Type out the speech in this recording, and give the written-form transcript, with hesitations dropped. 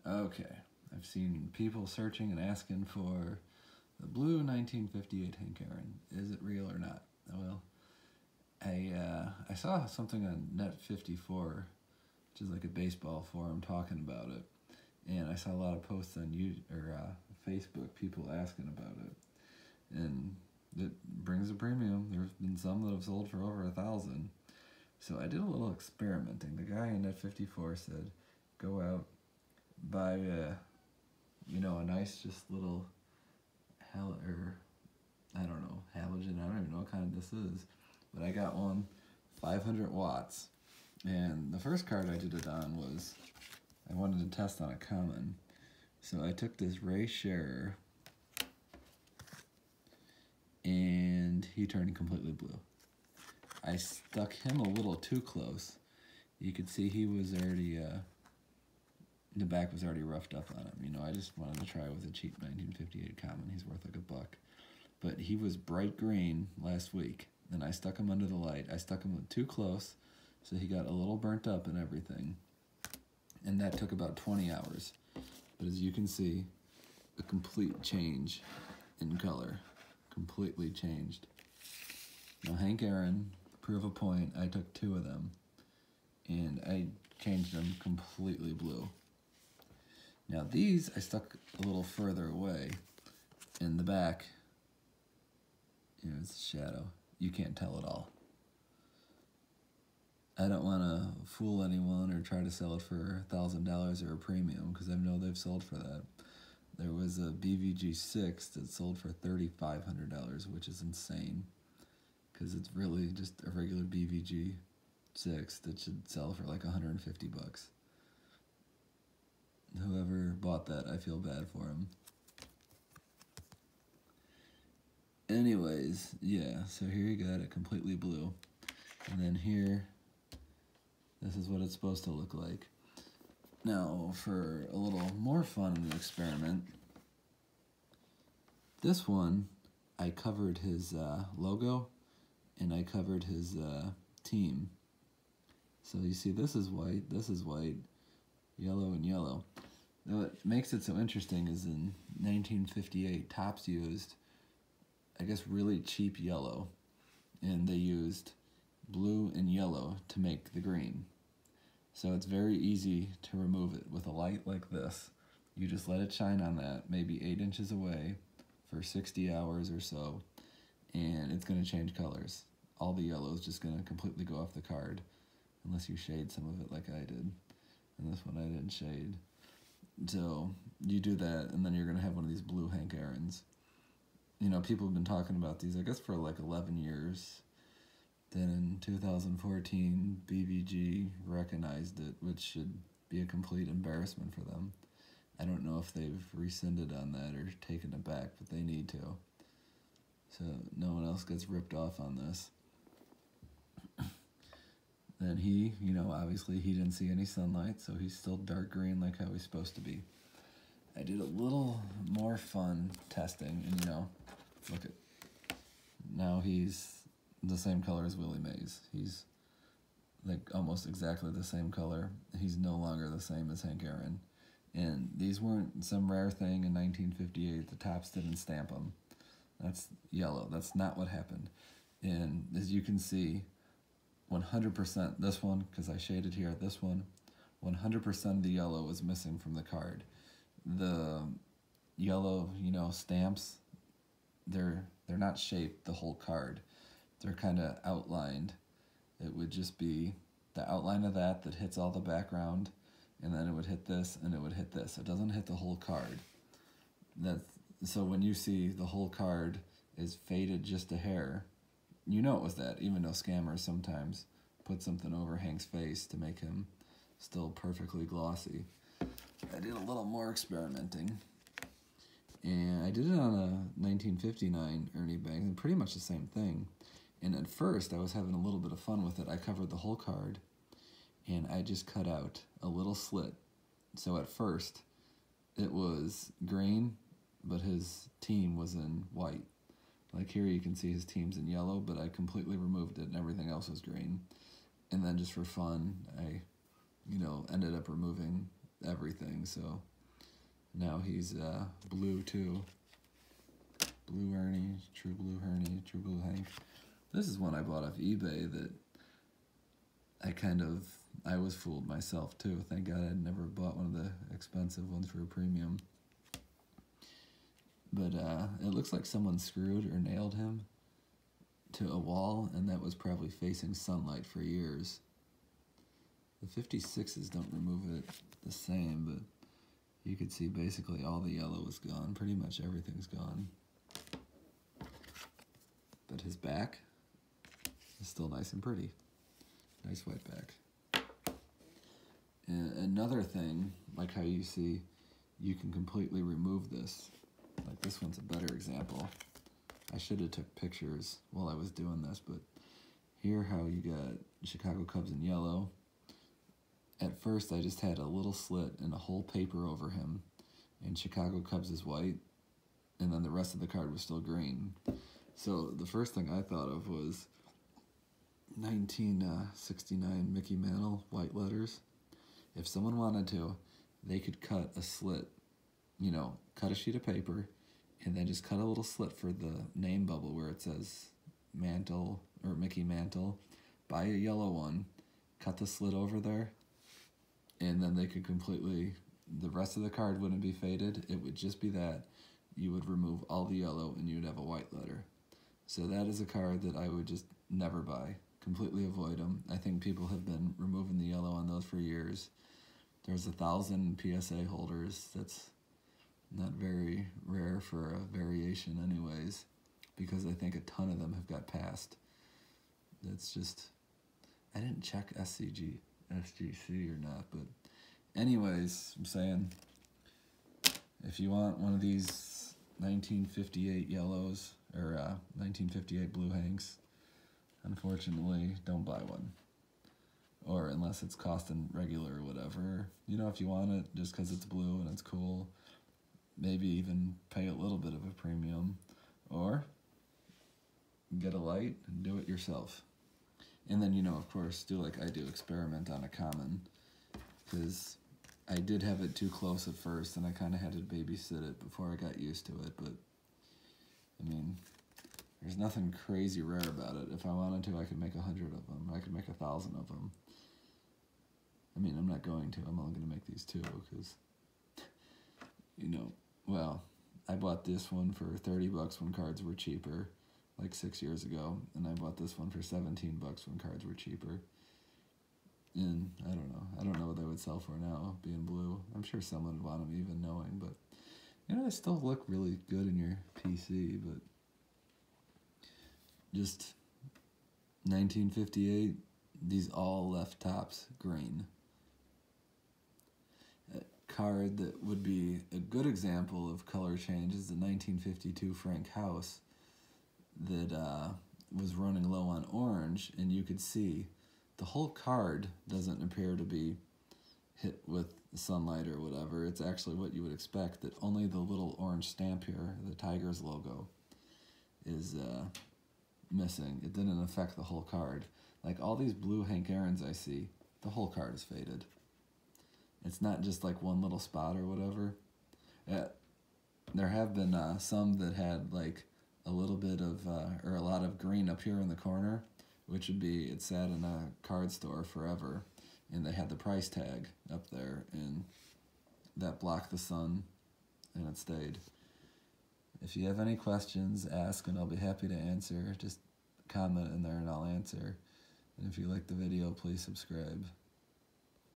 Okay, I've seen people searching and asking for the blue 1958 Hank Aaron. Is it real or not? Well, I saw something on Net54, which is like a baseball forum, talking about it, and I saw a lot of posts on Facebook, people asking about it, and it brings a premium. There's been some that have sold for over 1,000. So I did a little experimenting. The guy in Net54 said, go out, buy a nice just little halogen. I don't even know what kind of this is, but I got one, 500 watts. And the first card I did it on was, I wanted to test on a common. So I took this Ray Scherer, and he turned completely blue. I stuck him a little too close. You could see he was already, the back was already roughed up on him. You know, I just wanted to try with a cheap 1958 common. He's worth like $1. But he was bright green last week, and I stuck him under the light. I stuck him too close, so he got a little burnt up and everything. And that took about 20 hours. But as you can see, a complete change in color. Completely changed. Now Hank Aaron, prove a point, I took 2 of them, and I changed them completely blue. Now these I stuck a little further away in the back. It's a shadow. You can't tell at all. I don't want to fool anyone or try to sell it for $1,000 or a premium, because I know they've sold for that. There was a BVG6 that sold for $3,500, which is insane, because it's really just a regular BVG6 that should sell for like $150. Whoever bought that, I feel bad for him. Anyways, yeah, so here you got it completely blue. And then here, this is what it's supposed to look like. Now, for a little more fun in the experiment, this one, I covered his logo, and I covered his team. So you see, this is white, yellow and yellow. Now what makes it so interesting is in 1958, Topps used, I guess, really cheap yellow, and they used blue and yellow to make the green. So it's very easy to remove it with a light like this. You just let it shine on that, maybe 8 inches away for 60 hours or so, and it's going to change colors. All the yellow is just going to completely go off the card, unless you shade some of it like I did. And this one I didn't shade. So you do that, and then you're going to have one of these blue Hank Aarons. You know, people have been talking about these, I guess, for like 11 years. Then in 2014, BVG recognized it, which should be a complete embarrassment for them. I don't know if they've rescinded on that or taken it back, but they need to. So no one else gets ripped off on this. Then he, obviously he didn't see any sunlight, so he's still dark green like how he's supposed to be. I did a little more fun testing, and look at, now he's the same color as Willie Mays. He's like almost exactly the same color. He's no longer the same as Hank Aaron. And these weren't some rare thing in 1958. The Topps didn't stamp them. That's yellow. That's not what happened. And as you can see, 100%, this one, because I shaded here, this one, 100% of the yellow is missing from the card. The yellow, stamps, they're not shaped the whole card. They're kind of outlined. It would just be the outline of that hits all the background, and then it would hit this, and it would hit this. It doesn't hit the whole card. So when you see the whole card is faded just a hair, you know it was that, even though scammers sometimes put something over Hank's face to make him still perfectly glossy. I did a little more experimenting, and I did it on a 1959 Ernie Banks, and pretty much the same thing. And at first, I was having a little bit of fun with it. I covered the whole card, and I just cut out a little slit. So at first, it was green, but his team was in white. Like here you can see his team's in yellow, but I completely removed it and everything else was green. And then just for fun, I, ended up removing everything. So Now he's blue too. Blue Ernie, True Blue Ernie, True Blue Hank. This is one I bought off eBay that I was fooled myself too. Thank God I'd never bought one of the expensive ones for a premium. But it looks like someone screwed or nailed him to a wall, and that was probably facing sunlight for years. The 56s don't remove it the same, but you could see basically all the yellow is gone. Pretty much everything's gone. But his back is still nice and pretty. Nice white back. And another thing, like how you see, you can completely remove this. Like this one's a better example. I should have took pictures while I was doing this, but here how you got Chicago Cubs in yellow. At first I just had a little slit and a whole paper over him, and Chicago Cubs is white, and then the rest of the card was still green. So the first thing I thought of was 1969 Mickey Mantle white letters. If someone wanted to, they could cut a slit, you know, cut a sheet of paper, and then just cut a little slit for the name bubble where it says Mantle or Mickey Mantle. Buy a yellow one, cut the slit over there, and then they could completely, the rest of the card wouldn't be faded. It would just be that. You would remove all the yellow and you'd have a white letter. So that is a card that I would just never buy. Completely avoid them. I think people have been removing the yellow on those for years. There's 1,000 PSA holders. That's not very rare for a variation anyways, because I think a ton of them have got passed. That's just, I didn't check SGC or not, but anyways, I'm saying, if you want one of these 1958 yellows, or 1958 blue Hanks, unfortunately, don't buy one. Or unless it's costing regular or whatever. You know, if you want it just because it's blue and it's cool, maybe even pay a little bit of a premium. Or get a light and do it yourself. And then, you know, of course, do like I do, experiment on a common. Because I did have it too close at first, and I kind of had to babysit it before I got used to it. But, I mean, there's nothing crazy rare about it. If I wanted to, I could make 100 of them. I could make 1,000 of them. I mean, I'm not going to. I'm only going to make these two because, you know, well, I bought this one for $30 when cards were cheaper, like 6 years ago, and I bought this one for $17 when cards were cheaper. And I don't know what they would sell for now, being blue. I'm sure someone would want them even knowing, but, you know, they still look really good in your PC, but just 1958, these all left tops green. A card that would be a good example of color change is the 1952 Frank House that was running low on orange, and you could see the whole card doesn't appear to be hit with sunlight or whatever. It's actually what you would expect, that only the little orange stamp here, the Tigers logo, is missing. It didn't affect the whole card. Like all these blue Hank Aaron's I see, the whole card is faded. It's not just like one little spot or whatever. There have been some that had like a little bit of, or a lot of green up here in the corner, which would be, it sat in a card store forever, and they had the price tag up there, and that blocked the sun, and it stayed. If you have any questions, ask, and I'll be happy to answer. Just comment in there and I'll answer. And if you like the video, please subscribe.